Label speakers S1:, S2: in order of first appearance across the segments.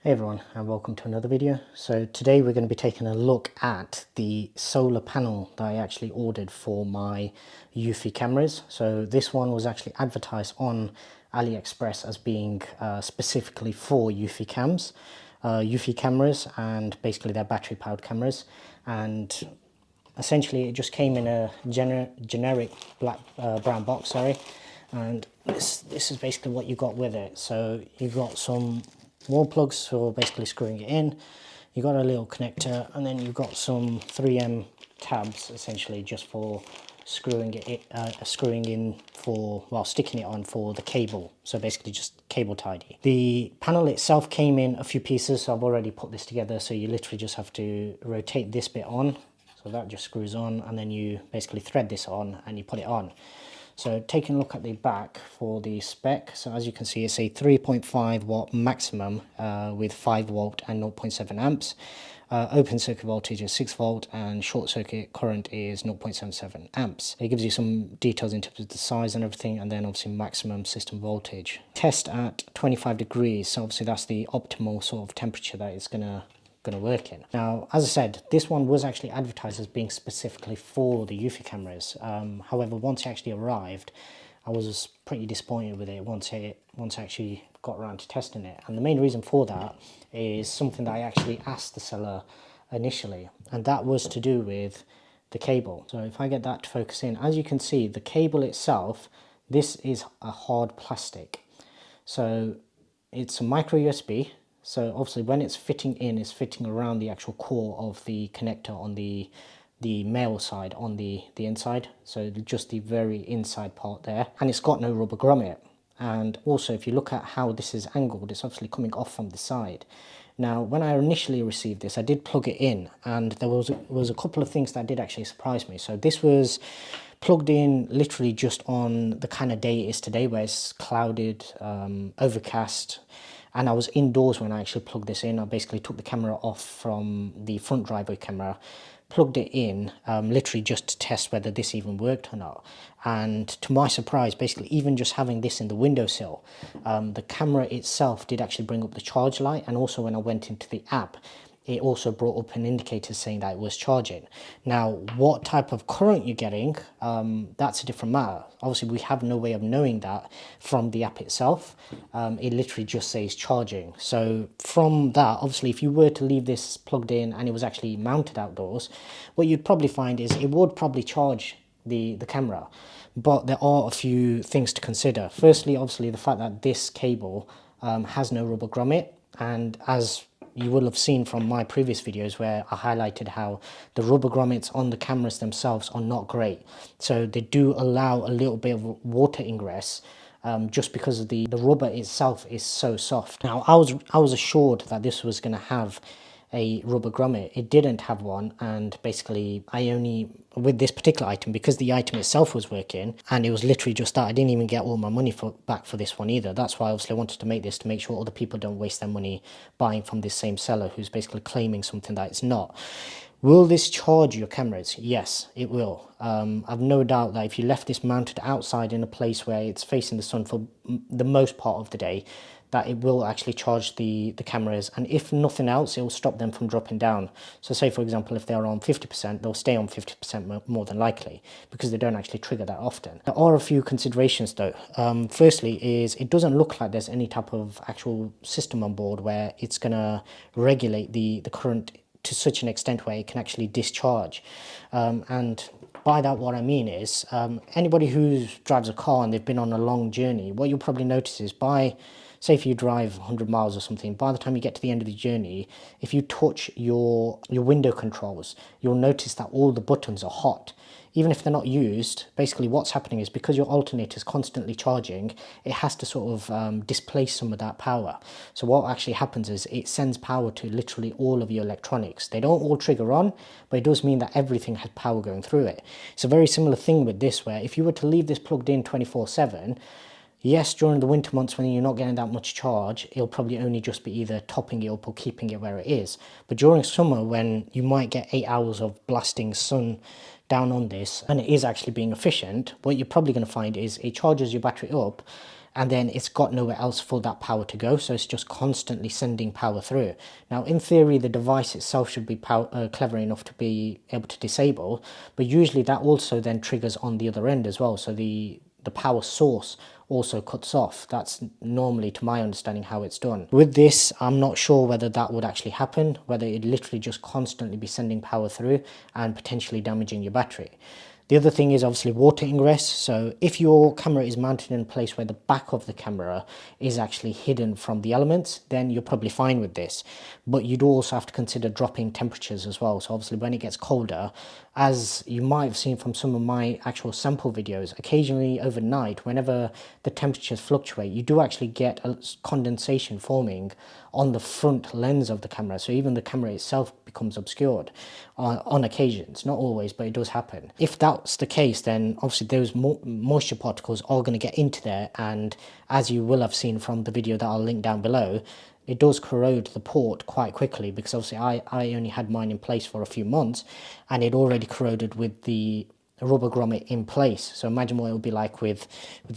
S1: Hey everyone, and welcome to another video. So today we're going to be taking a look at the solar panel that I actually ordered for my Eufy cameras. So this one was actually advertised on AliExpress as being specifically for Eufy Eufy cameras, and basically they're battery powered cameras. And essentially it just came in a generic brown box, sorry. And this is basically what you got with it. So you got some wall plugs for basically screwing it in. You got a little connector, and then you've got some 3M tabs essentially just for screwing in for, well, sticking it on for the cable. So basically just cable tidy. The panel itself came in a few pieces, so I've already put this together. So you literally just have to rotate this bit on. So that just screws on, and then you basically thread this on and you put it on. So taking a look at the back for the spec, so as you can see it's a 3.5 watt maximum with 5 volt and 0.7 amps. Open circuit voltage is 6 volt and short circuit current is 0.77 amps. It gives you some details in terms of the size and everything, and then obviously maximum system voltage. Test at 25 degrees, so obviously that's the optimal sort of temperature that it's going to work in. Now, as I said, this one was actually advertised as being specifically for the Eufy cameras. However, once it actually arrived, I was pretty disappointed with it once I actually got around to testing it. And the main reason for that is something that I actually asked the seller initially, and that was to do with the cable. So if I get that to focus in, as you can see, the cable itself, this is a hard plastic. So it's a micro USB. So obviously when it's fitting in, it's fitting around the actual core of the connector on the male side, on the inside. So just the very inside part there. And it's got no rubber grommet. And also if you look at how this is angled, it's obviously coming off from the side. Now, when I initially received this, I did plug it in, and there was a couple of things that did actually surprise me. So this was plugged in literally just on the kind of day it is today, where it's clouded, overcast, and I was indoors when I actually plugged this in. I basically took the camera off from the front driveway camera, plugged it in, literally just to test whether this even worked or not. And to my surprise, basically even just having this in the windowsill, the camera itself did actually bring up the charge light, and also when I went into the app, it also brought up an indicator saying that it was charging. Now, what type of current you're getting, that's a different matter. Obviously, we have no way of knowing that from the app itself. It literally just says charging. So from that, obviously, if you were to leave this plugged in and it was actually mounted outdoors, what you'd probably find is it would probably charge the camera. But there are a few things to consider. Firstly, obviously, the fact that this cable has no rubber grommet, and as you will have seen from my previous videos where I highlighted how the rubber grommets on the cameras themselves are not great. So they do allow a little bit of water ingress, just because of the rubber itself is so soft. Now, I was assured that this was going to have a rubber grommet. It didn't have one, and basically I only, with this particular item, because the item itself was working and it was literally just that, I didn't even get all my money back for this one either. That's why obviously I wanted to make this, to make sure other people don't waste their money buying from this same seller who's basically claiming something that it's not. Will this charge your cameras? Yes, it will. I've no doubt that if you left this mounted outside in a place where it's facing the sun for the most part of the day, that it will actually charge the cameras, and if nothing else, it will stop them from dropping down. So say, for example, if they're on 50%, they'll stay on 50% more than likely, because they don't actually trigger that often. There are a few considerations though. Firstly is, it doesn't look like there's any type of actual system on board where it's going to regulate the current to such an extent where it can actually discharge. And by that, what I mean is, anybody who drives a car and they've been on a long journey, what you'll probably notice is, say if you drive 100 miles or something, by the time you get to the end of the journey, if you touch your window controls, you'll notice that all the buttons are hot. Even if they're not used, basically what's happening is, because your alternator is constantly charging, it has to sort of displace some of that power. So what actually happens is it sends power to literally all of your electronics. They don't all trigger on, but it does mean that everything has power going through it. It's a very similar thing with this, where if you were to leave this plugged in 24/7, yes, during the winter months when you're not getting that much charge, it'll probably only just be either topping it up or keeping it where it is. But during summer, when you might get 8 hours of blasting sun down on this, and it is actually being efficient, what you're probably going to find is it charges your battery up, and then it's got nowhere else for that power to go, so it's just constantly sending power through. Now in theory the device itself should be clever enough to be able to disable, but usually that also then triggers on the other end as well, so the power source also cuts off. That's normally, to my understanding, how it's done. With this, I'm not sure whether that would actually happen, whether it'd literally just constantly be sending power through and potentially damaging your battery. The other thing is obviously water ingress. So if your camera is mounted in a place where the back of the camera is actually hidden from the elements, then you're probably fine with this. But you'd also have to consider dropping temperatures as well. So obviously when it gets colder, as you might have seen from some of my actual sample videos, occasionally overnight, whenever the temperatures fluctuate, you do actually get a condensation forming on the front lens of the camera. So even the camera itself becomes obscured on occasions, not always, but it does happen. If that's the case, then obviously those moisture particles are going to get into there, and as you will have seen from the video that I'll link down below, it does corrode the port quite quickly, because obviously I only had mine in place for a few months and it already corroded with the rubber grommet in place. So imagine what it would be like with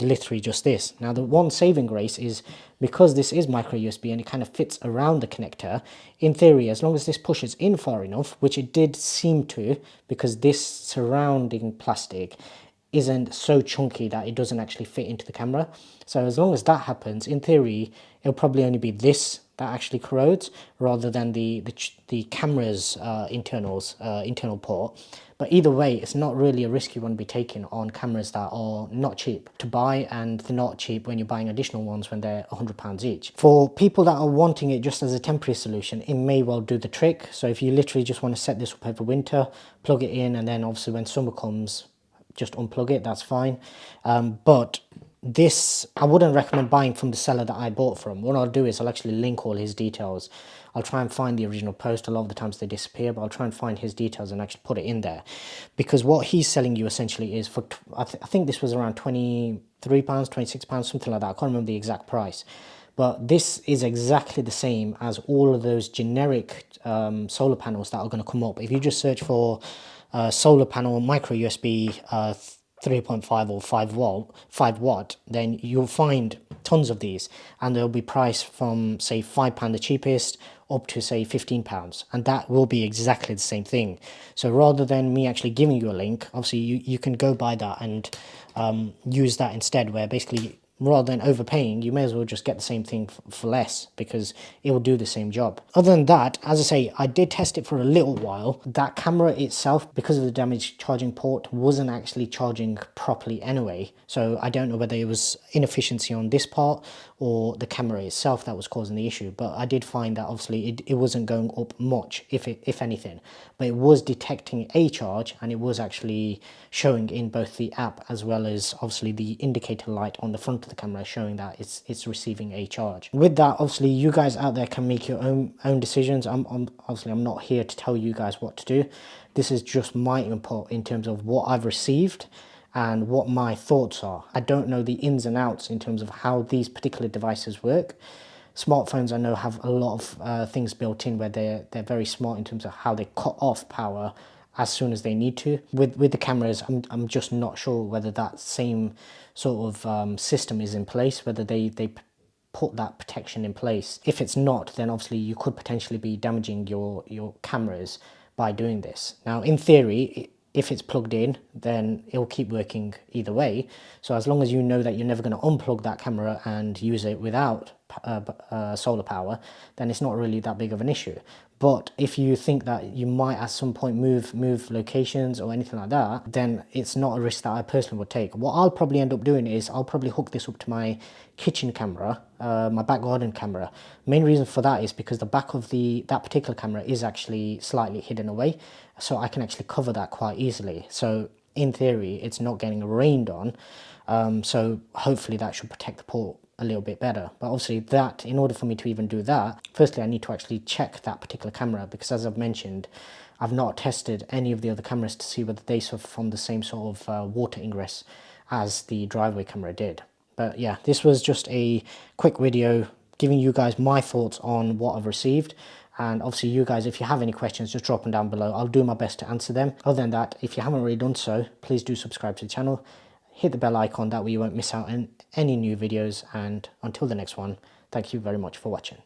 S1: literally just this. Now the one saving grace is, because this is micro USB and it kind of fits around the connector, in theory as long as this pushes in far enough, which it did seem to, because this surrounding plastic isn't so chunky that it doesn't actually fit into the camera. So as long as that happens, in theory it'll probably only be this that actually corrodes rather than the camera's internal port. But either way, it's not really a risk you want to be taking on cameras that are not cheap to buy, and they're not cheap when you're buying additional ones when they're £100 each. For people that are wanting it just as a temporary solution, it may well do the trick. So if you literally just want to set this up over winter, plug it in, and then obviously when summer comes, just unplug it, that's fine. But this, I wouldn't recommend buying from the seller that I bought from. What I'll do is I'll actually link all his details. I'll try and find the original post. A lot of the times they disappear, but I'll try and find his details and actually put it in there. Because what he's selling you essentially is for, I think this was around £23, £26, something like that. I can't remember the exact price. But this is exactly the same as all of those generic solar panels that are going to come up. If you just search for solar panel micro USB 3.5 or 5 watt, then you'll find tons of these, and they'll be priced from say £5 the cheapest up to say £15, and that will be exactly the same thing. So rather than me actually giving you a link, obviously you can go buy that and use that instead, where basically rather than overpaying, you may as well just get the same thing for less, because it will do the same job. Other than that, as I say, I did test it for a little while. That camera itself, because of the damaged charging port, wasn't actually charging properly anyway. So I don't know whether it was inefficiency on this part or the camera itself that was causing the issue. But I did find that obviously it wasn't going up much, if anything. But it was detecting a charge, and it was actually showing in both the app as well as obviously the indicator light on the front of the camera showing that it's receiving a charge. With that, obviously you guys out there can make your own decisions. I'm not here to tell you guys what to do. This is just my input in terms of what I've received and what my thoughts are. I don't know the ins and outs in terms of how these particular devices work. Smartphones, I know, have a lot of things built in where they're very smart in terms of how they cut off power as soon as they need to. With the cameras, I'm just not sure whether that same sort of system is in place, whether they put that protection in place. If it's not, then obviously you could potentially be damaging your cameras by doing this. Now in theory, if it's plugged in, then it'll keep working either way. So as long as you know that you're never going to unplug that camera and use it without solar power, then it's not really that big of an issue. But if you think that you might at some point move locations or anything like that, then it's not a risk that I personally would take. What I'll probably end up doing is I'll probably hook this up to my kitchen camera, my back garden camera. Main reason for that is because the back of that particular camera is actually slightly hidden away, so I can actually cover that quite easily. So in theory, it's not getting rained on, so hopefully that should protect the port a little bit better. But obviously that, in order for me to even do that, firstly I need to actually check that particular camera, because as I've mentioned, I've not tested any of the other cameras to see whether they suffer from the same sort of water ingress as the driveway camera did. But yeah, this was just a quick video giving you guys my thoughts on what I've received. And obviously you guys, if you have any questions, just drop them down below. I'll do my best to answer them. Other than that, if you haven't already done so, please do subscribe to the channel, hit the bell icon, that way you won't miss out on any new videos. And until the next one, thank you very much for watching.